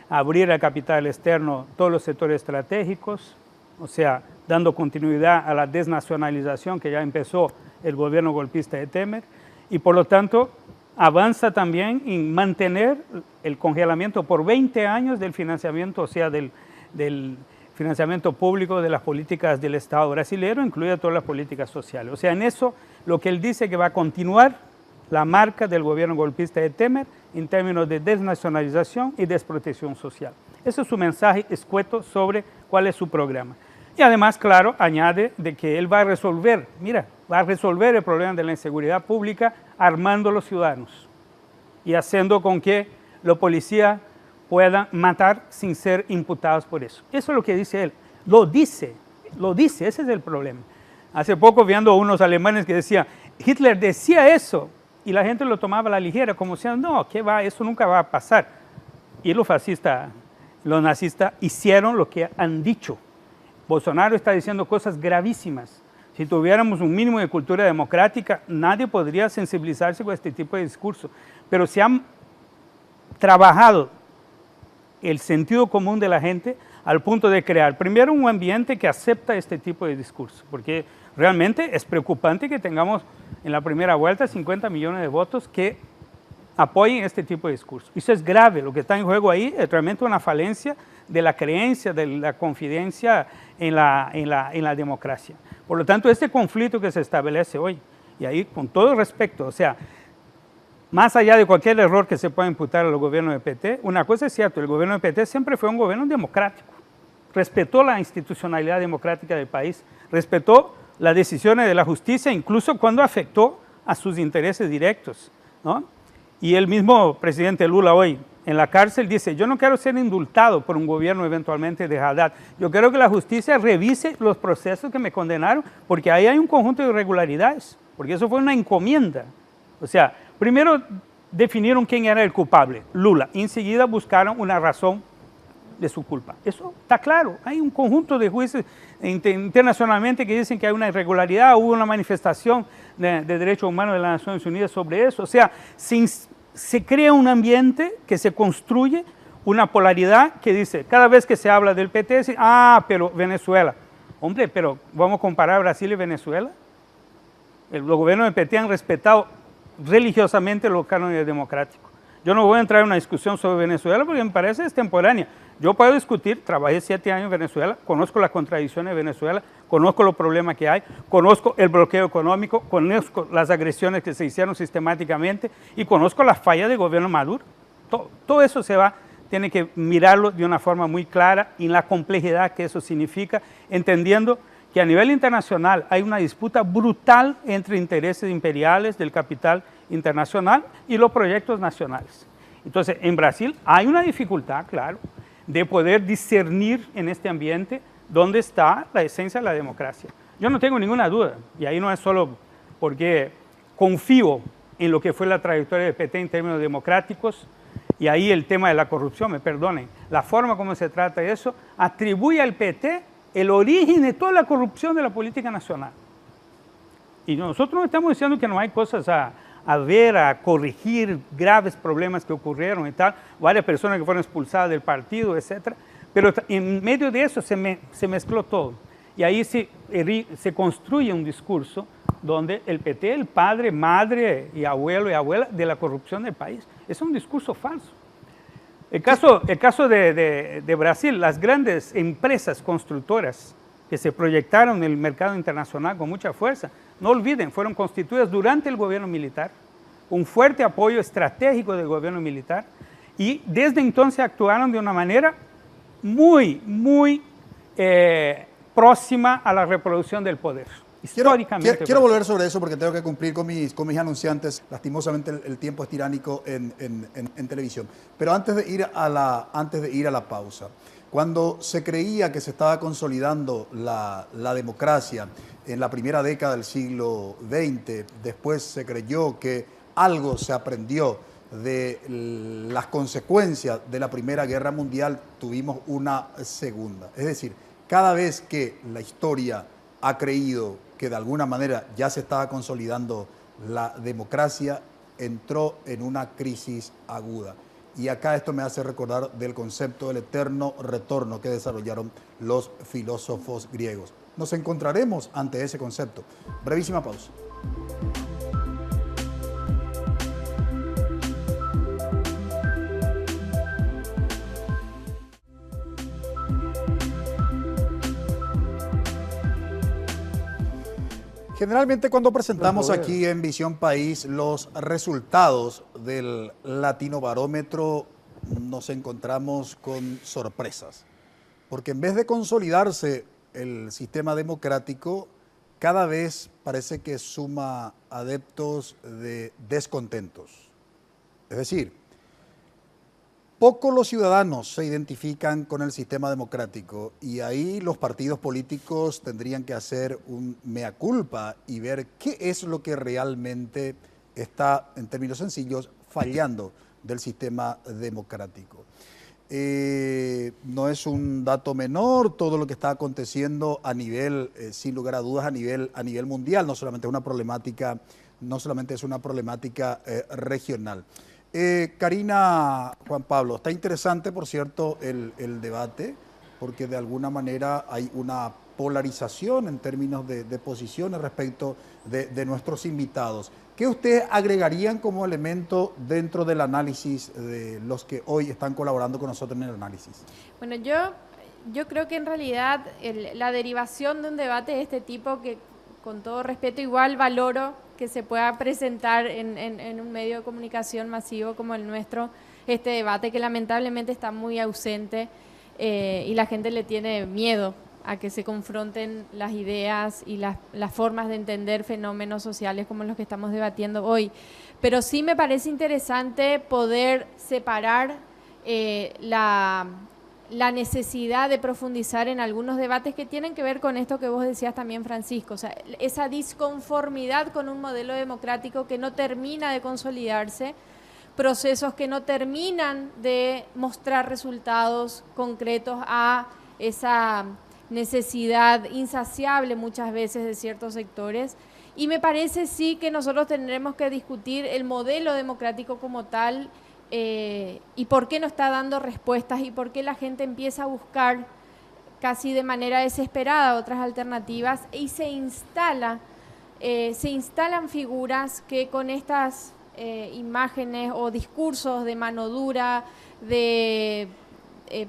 abrir al capital externo todos los sectores estratégicos, o sea, dando continuidad a la desnacionalización que ya empezó el gobierno golpista de Temer, y por lo tanto avanza también en mantener el congelamiento por 20 años del financiamiento, o sea, del financiamiento público de las políticas del Estado brasileño, incluidas todas las políticas sociales. O sea, en eso lo que él dice que va a continuar la marca del gobierno golpista de Temer en términos de desnacionalización y desprotección social. Ese es su mensaje escueto sobre cuál es su programa. Y además, claro, añade de que él va a resolver, va a resolver el problema de la inseguridad pública armando a los ciudadanos y haciendo con que los policías puedan matar sin ser imputados por eso. Eso es lo que dice él. Lo dice, ese es el problema. Hace poco viendo unos alemanes que decían, Hitler decía eso, y la gente lo tomaba a la ligera, como diciendo, no, ¿qué va? Eso nunca va a pasar. Y los fascistas, los nazistas hicieron lo que han dicho. Bolsonaro está diciendo cosas gravísimas. Si tuviéramos un mínimo de cultura democrática, nadie podría sensibilizarse con este tipo de discurso. Pero se han trabajado el sentido común de la gente al punto de crear, primero, un ambiente que acepta este tipo de discurso, porque realmente es preocupante que tengamos en la primera vuelta 50 millones de votos que apoyen este tipo de discurso. Eso es grave, lo que está en juego ahí es realmente una falencia de la creencia, de la confidencia en la democracia. Por lo tanto, este conflicto que se establece hoy, y ahí con todo respeto, o sea, más allá de cualquier error que se pueda imputar al gobierno de PT, una cosa es cierta, el gobierno de PT siempre fue un gobierno democrático, respetó la institucionalidad democrática del país, respetó las decisiones de la justicia, incluso cuando afectó a sus intereses directos, ¿no? Y el mismo presidente Lula hoy en la cárcel dice, yo no quiero ser indultado por un gobierno eventualmente de Haddad, yo quiero que la justicia revise los procesos que me condenaron, porque ahí hay un conjunto de irregularidades, porque eso fue una encomienda. O sea, primero definieron quién era el culpable, Lula, y enseguida buscaron una razón de su culpa. Eso está claro. Hay un conjunto de jueces internacionalmente que dicen que hay una irregularidad, hubo una manifestación de derechos humanos de las Naciones Unidas sobre eso. O sea, se crea un ambiente que se construye una polaridad que dice, cada vez que se habla del PT, dice, pero Venezuela. Hombre, pero ¿vamos a comparar Brasil y Venezuela? Los gobiernos del PT han respetado religiosamente los cánones democráticos. Yo no voy a entrar en una discusión sobre Venezuela porque me parece extemporánea. Yo puedo discutir, trabajé 7 años en Venezuela, conozco las contradicciones de Venezuela, conozco los problemas que hay, conozco el bloqueo económico, conozco las agresiones que se hicieron sistemáticamente y conozco las fallas del gobierno Maduro. Todo eso tiene que mirarlo de una forma muy clara y la complejidad que eso significa, entendiendo que a nivel internacional hay una disputa brutal entre intereses imperiales del capital internacional y los proyectos nacionales. Entonces, en Brasil hay una dificultad, claro, de poder discernir en este ambiente dónde está la esencia de la democracia. Yo no tengo ninguna duda, y ahí no es solo porque confío en lo que fue la trayectoria del PT en términos democráticos, y ahí el tema de la corrupción, me perdonen, la forma como se trata eso, atribuye al PT el origen de toda la corrupción de la política nacional. Y nosotros no estamos diciendo que no hay cosas a corregir, graves problemas que ocurrieron y tal, varias personas que fueron expulsadas del partido, etcétera, pero en medio de eso se mezcló todo. Y ahí se construye un discurso donde el PT, el padre, madre y abuelo y abuela de la corrupción del país. Es un discurso falso. El caso de Brasil, las grandes empresas constructoras que se proyectaron en el mercado internacional con mucha fuerza, no olviden, fueron constituidas durante el gobierno militar, un fuerte apoyo estratégico del gobierno militar, y desde entonces actuaron de una manera muy próxima a la reproducción del poder. Históricamente. Quiero volver sobre eso porque tengo que cumplir con mis anunciantes. Lastimosamente el tiempo es tiránico en televisión. Pero antes de ir a la pausa, cuando se creía que se estaba consolidando la democracia en la primera década del siglo XX, después se creyó que algo se aprendió de las consecuencias de la Primera Guerra Mundial, tuvimos una segunda. Es decir, cada vez que la historia ha creído que de alguna manera ya se estaba consolidando la democracia, entró en una crisis aguda. Y acá esto me hace recordar del concepto del eterno retorno que desarrollaron los filósofos griegos. Nos encontraremos ante ese concepto. Brevísima pausa. Generalmente cuando presentamos aquí en Visión País los resultados del Latino Barómetro nos encontramos con sorpresas, porque en vez de consolidarse el sistema democrático, cada vez parece que suma adeptos de descontentos. Es decir, pocos los ciudadanos se identifican con el sistema democrático y ahí los partidos políticos tendrían que hacer un mea culpa y ver qué es lo que realmente está, en términos sencillos, fallando del sistema democrático. No es un dato menor todo lo que está aconteciendo a nivel, sin lugar a dudas, a nivel mundial, no solamente es una problemática regional. Karina, Juan Pablo, está interesante, por cierto, el debate, porque de alguna manera hay una polarización en términos de posiciones respecto de nuestros invitados. ¿Qué ustedes agregarían como elemento dentro del análisis de los que hoy están colaborando con nosotros en el análisis? Bueno, yo creo que en realidad la derivación de un debate de este tipo, que con todo respeto igual valoro que se pueda presentar en un medio de comunicación masivo como el nuestro, este debate que lamentablemente está muy ausente y la gente le tiene miedo a que se confronten las ideas y las formas de entender fenómenos sociales como los que estamos debatiendo hoy. Pero sí me parece interesante poder separar la necesidad de profundizar en algunos debates que tienen que ver con esto que vos decías también, Francisco, o sea, esa disconformidad con un modelo democrático que no termina de consolidarse, procesos que no terminan de mostrar resultados concretos a esa necesidad insaciable muchas veces de ciertos sectores. Y me parece sí que nosotros tendremos que discutir el modelo democrático como tal, y por qué no está dando respuestas y por qué la gente empieza a buscar casi de manera desesperada otras alternativas y se instalan figuras que con estas imágenes o discursos de mano dura, de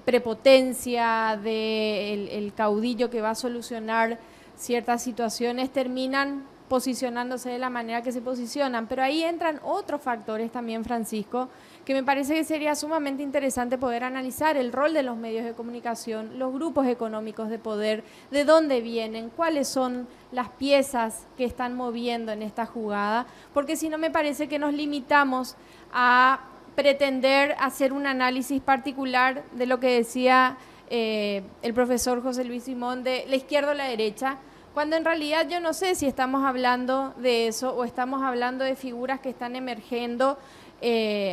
prepotencia del caudillo que va a solucionar ciertas situaciones, terminan posicionándose de la manera que se posicionan. Pero ahí entran otros factores también, Francisco, que me parece que sería sumamente interesante poder analizar: el rol de los medios de comunicación, los grupos económicos de poder, de dónde vienen, cuáles son las piezas que están moviendo en esta jugada, porque si no me parece que nos limitamos a pretender hacer un análisis particular de lo que decía el profesor José Luis Simón de la izquierda o la derecha, cuando en realidad yo no sé si estamos hablando de eso o estamos hablando de figuras que están emergiendo,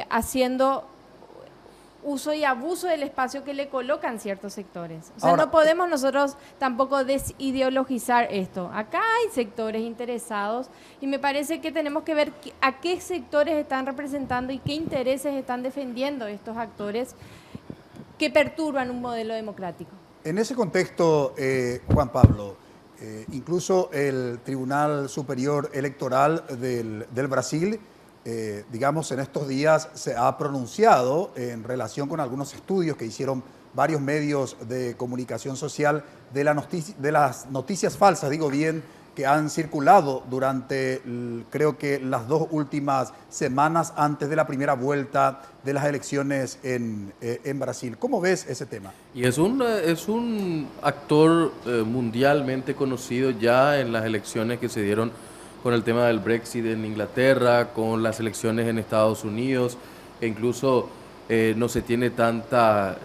haciendo uso y abuso del espacio que le colocan ciertos sectores. O sea, Ahora, no podemos nosotros tampoco desideologizar esto. Acá hay sectores interesados y me parece que tenemos que ver a qué sectores están representando y qué intereses están defendiendo estos actores que perturban un modelo democrático. En ese contexto, Juan Pablo, incluso el Tribunal Superior Electoral del Brasil, digamos, en estos días se ha pronunciado en relación con algunos estudios que hicieron varios medios de comunicación social de las noticias falsas, digo bien, que han circulado durante, creo que las 2 últimas semanas antes de la primera vuelta de las elecciones en Brasil. ¿Cómo ves ese tema? Y es un actor mundialmente conocido ya en las elecciones que se dieron con el tema del Brexit en Inglaterra, con las elecciones en Estados Unidos, e incluso no se tiene tanta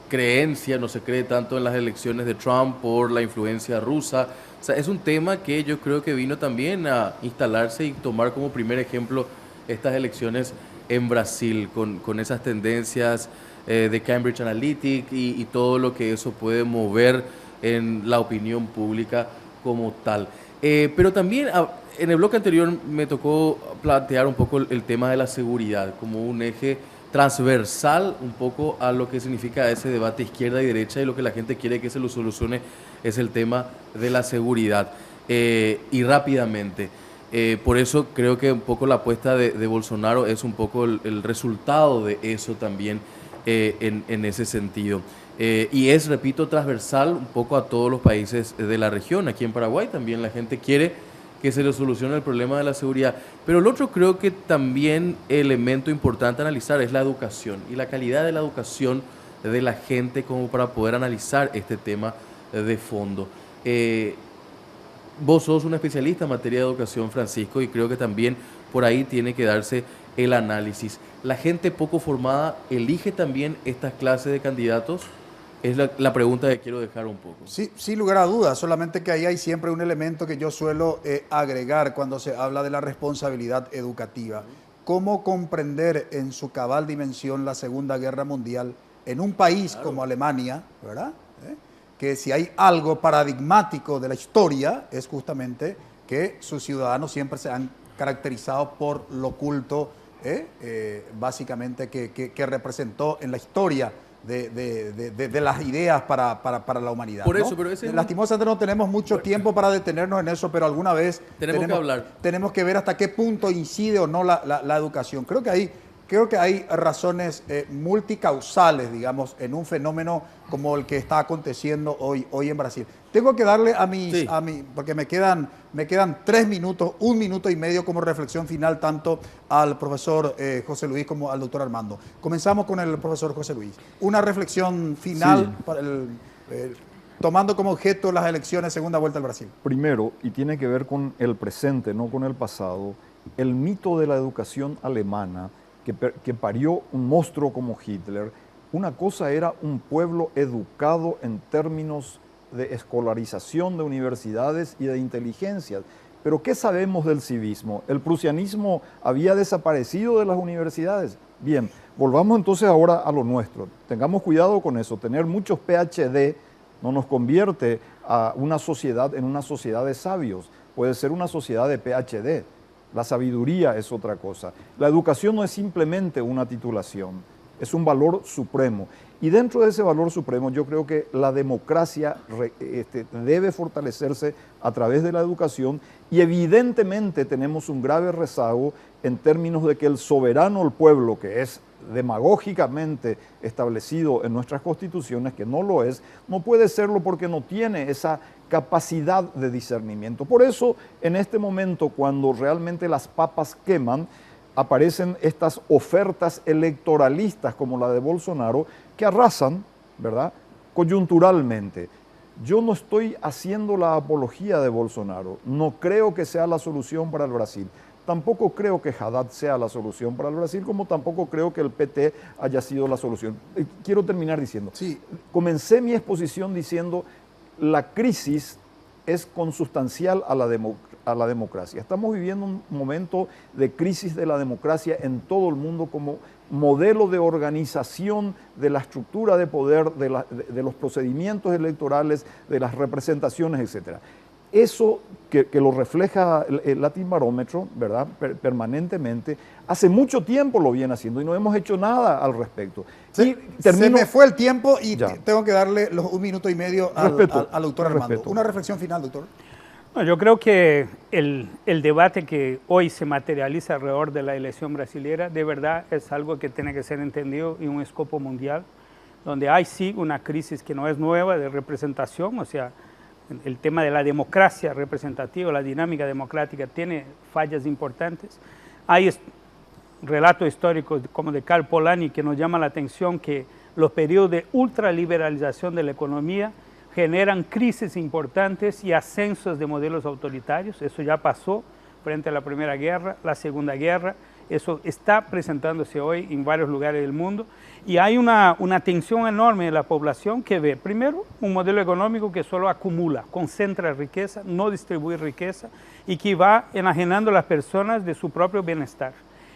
creencia, no se cree tanto en las elecciones de Trump por la influencia rusa. O sea, es un tema que yo creo que vino también a instalarse y tomar como primer ejemplo estas elecciones en Brasil, con esas tendencias de Cambridge Analytica y todo lo que eso puede mover en la opinión pública como tal. Pero también en el bloque anterior me tocó plantear un poco el tema de la seguridad como un eje transversal un poco a lo que significa ese debate izquierda y derecha, y lo que la gente quiere que se lo solucione es el tema de la seguridad y rápidamente. Por eso creo que un poco la apuesta de Bolsonaro es un poco el resultado de eso también en ese sentido. Y es, repito, transversal un poco a todos los países de la región. Aquí en Paraguay también la gente quiere que se le solucione el problema de la seguridad. Pero el otro creo que también elemento importante a analizar es la educación y la calidad de la educación de la gente como para poder analizar este tema de fondo. Vos sos un especialista en materia de educación, Francisco, y creo que también por ahí tiene que darse el análisis. ¿La gente poco formada elige también estas clases de candidatos? Es la pregunta que quiero dejar un poco. Sí, sin lugar a dudas, solamente que ahí hay siempre un elemento que yo suelo agregar cuando se habla de la responsabilidad educativa. ¿Cómo comprender en su cabal dimensión la Segunda Guerra Mundial en un país como Alemania, ¿verdad? Que si hay algo paradigmático de la historia es justamente que sus ciudadanos siempre se han caracterizado por lo culto, básicamente que representó en la historia de las ideas para la humanidad. Por eso, ¿no? pero ese Lastimosamente no tenemos mucho tiempo para detenernos en eso, pero alguna vez tenemos que hablar. Tenemos que ver hasta qué punto incide o no la educación. Creo que hay razones multicausales, digamos, en un fenómeno como el que está aconteciendo hoy en Brasil. Tengo que darle porque me quedan 3 minutos, 1 minuto y medio como reflexión final, tanto al profesor José Luis como al doctor Armando. Comenzamos con el profesor José Luis. Una reflexión final para tomando como objeto las elecciones segunda vuelta al Brasil. Primero, y tiene que ver con el presente, no con el pasado, el mito de la educación alemana que parió un monstruo como Hitler. Una cosa era un pueblo educado en términos de escolarización de universidades y de inteligencia. Pero ¿qué sabemos del civismo? ¿El prusianismo había desaparecido de las universidades? Bien, volvamos entonces ahora a lo nuestro. Tengamos cuidado con eso. Tener muchos PhD no nos convierte a una sociedad en una sociedad de sabios. Puede ser una sociedad de PhD. La sabiduría es otra cosa. La educación no es simplemente una titulación. es un valor supremo. Y dentro de ese valor supremo yo creo que la democracia debe fortalecerse a través de la educación y evidentemente tenemos un grave rezago en términos de que el soberano, el pueblo, que es demagógicamente establecido en nuestras constituciones, que no lo es, no puede serlo porque no tiene esa capacidad de discernimiento. Por eso, en este momento, cuando realmente las papas queman, aparecen estas ofertas electoralistas como la de Bolsonaro que arrasan, ¿verdad?, coyunturalmente. Yo no estoy haciendo la apología de Bolsonaro, no creo que sea la solución para el Brasil. Tampoco creo que Haddad sea la solución para el Brasil, como tampoco creo que el PT haya sido la solución. Quiero terminar diciendo, Sí. Comencé mi exposición diciendo la crisis es consustancial a la democracia. Estamos viviendo un momento de crisis de la democracia en todo el mundo como modelo de organización de la estructura de poder, de los procedimientos electorales, de las representaciones, etcétera. Eso que lo refleja el Latin Barómetro, ¿verdad?, permanentemente, hace mucho tiempo lo viene haciendo y no hemos hecho nada al respecto. Se me fue el tiempo y tengo que darle los 1 minuto y medio al doctor Armando. Respeto. Una reflexión final, doctor. No, yo creo que el debate que hoy se materializa alrededor de la elección brasilera de verdad es algo que tiene que ser entendido en un escopo mundial, donde hay sí una crisis que no es nueva de representación, o sea, el tema de la democracia representativa, la dinámica democrática tiene fallas importantes. Hay relatos históricos como de Karl Polanyi que nos llama la atención que los periodos de ultraliberalización de la economía generan crisis importantes y ascensos de modelos autoritarios. Eso ya pasó frente a la Primera Guerra, la Segunda Guerra. Eso está presentándose hoy en varios lugares del mundo. Y hay una tensión enorme en la población que ve, primero, un modelo económico que solo acumula, concentra riqueza, no distribuye riqueza y que va enajenando a las personas de su propio bienestar.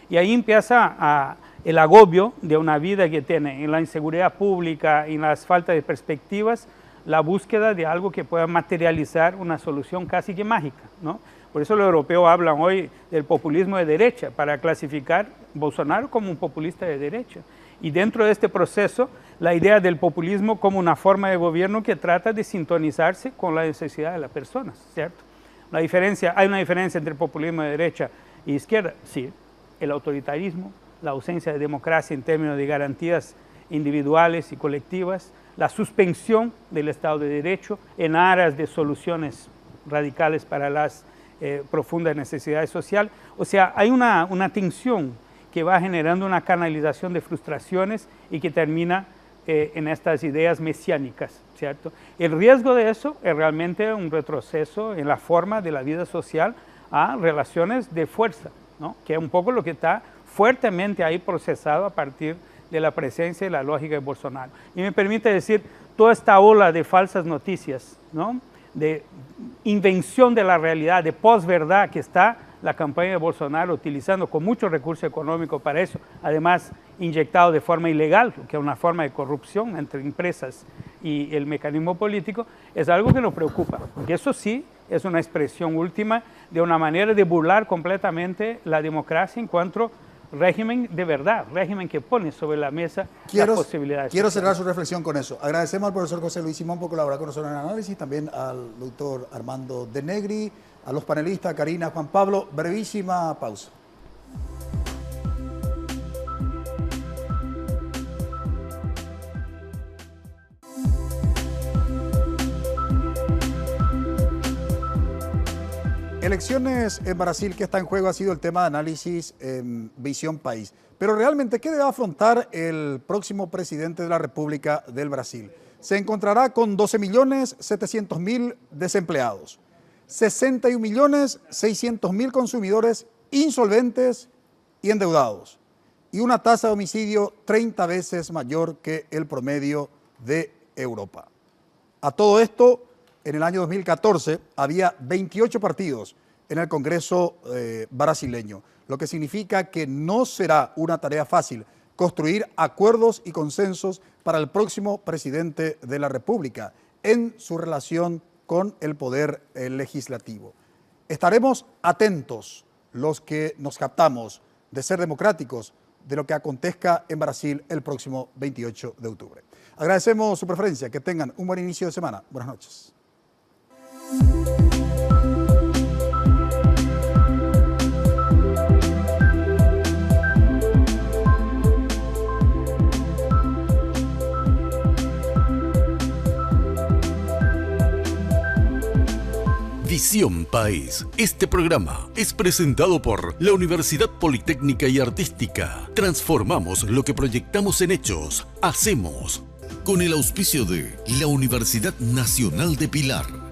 Y ahí empieza el agobio de una vida que tiene en la inseguridad pública, en las faltas de perspectivas, la búsqueda de algo que pueda materializar una solución casi que mágica, ¿no? Por eso los europeos hablan hoy del populismo de derecha, para clasificar Bolsonaro como un populista de derecha. Y dentro de este proceso, la idea del populismo como una forma de gobierno que trata de sintonizarse con la necesidad de las personas, ¿cierto? Hay una diferencia entre el populismo de derecha e izquierda, sí, el autoritarismo, la ausencia de democracia en términos de garantías individuales y colectivas, la suspensión del Estado de Derecho en aras de soluciones radicales para las profundas necesidades sociales. O sea, hay una tensión que va generando una canalización de frustraciones y que termina en estas ideas mesiánicas, ¿cierto? El riesgo de eso es realmente un retroceso en la forma de la vida social a relaciones de fuerza, ¿no?, que es un poco lo que está fuertemente ahí procesado a partir de la presencia y la lógica de Bolsonaro. Y me permite decir, toda esta ola de falsas noticias, ¿no?, de invención de la realidad, de posverdad que está la campaña de Bolsonaro utilizando con mucho recurso económico para eso, además inyectado de forma ilegal, que es una forma de corrupción entre empresas y el mecanismo político, es algo que nos preocupa, porque eso sí es una expresión última de una manera de burlar completamente la democracia en cuanto régimen de verdad, régimen que pone sobre la mesa las posibilidades. Quiero cerrar su reflexión con eso. Agradecemos al profesor José Luis Simón por colaborar con nosotros en el análisis, también al doctor Armando de Negri, a los panelistas Karina, Juan Pablo. Brevísima pausa. Elecciones en Brasil, que está en juego, ha sido el tema de análisis en Visión País. Pero realmente, ¿qué debe afrontar el próximo presidente de la República del Brasil? Se encontrará con 12.700.000 desempleados, 61.600.000 consumidores insolventes y endeudados, y una tasa de homicidio 30 veces mayor que el promedio de Europa. A todo esto, en el año 2014 había 28 partidos en el Congreso brasileño, lo que significa que no será una tarea fácil construir acuerdos y consensos para el próximo presidente de la República en su relación con el poder legislativo. Estaremos atentos los que nos captamos de ser democráticos, de lo que acontezca en Brasil el próximo 28 de octubre. Agradecemos su preferencia, que tengan un buen inicio de semana. Buenas noches. Visión País. Este programa es presentado por la Universidad Politécnica y Artística. Transformamos lo que proyectamos en hechos. Hacemos. Con el auspicio de la Universidad Nacional de Pilar.